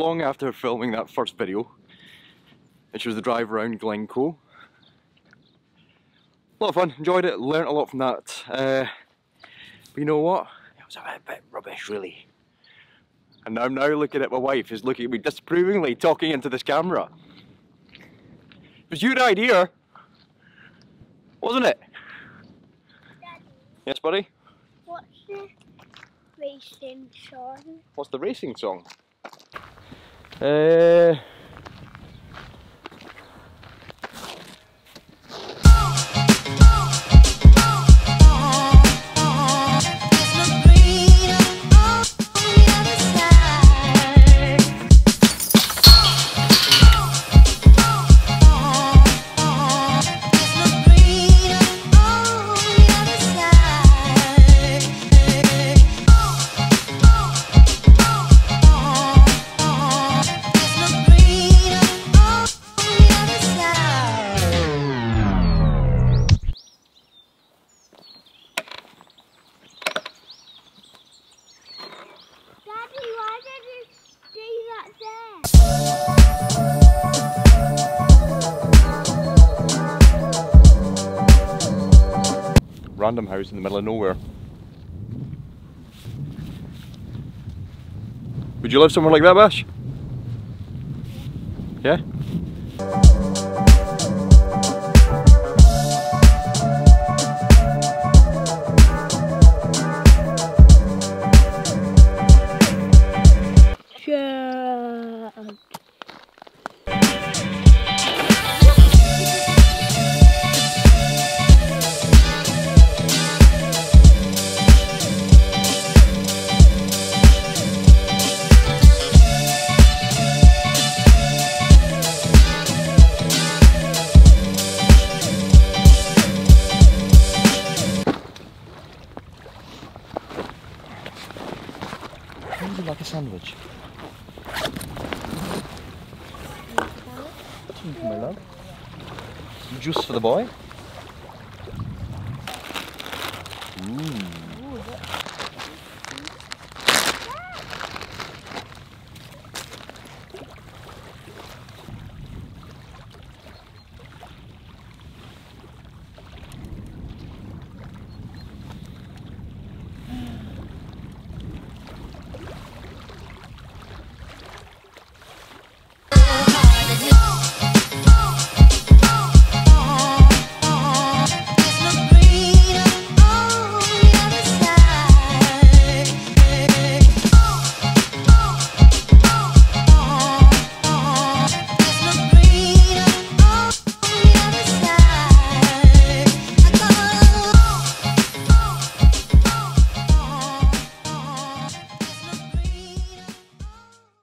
long after filming that first video, which was the drive around Glencoe. A lot of fun, enjoyed it, learnt a lot from that. But you know what? It was a bit rubbish, really. And I'm now looking at my wife, who's looking at me disapprovingly, talking into this camera. It was your idea, wasn't it? Daddy, yes, buddy? what's the racing song? What's the racing song? Random house in the middle of nowhere. Would you live somewhere like that, Bash? Yeah? Would you like a sandwich? Thank you, my love. Some juice for the boy.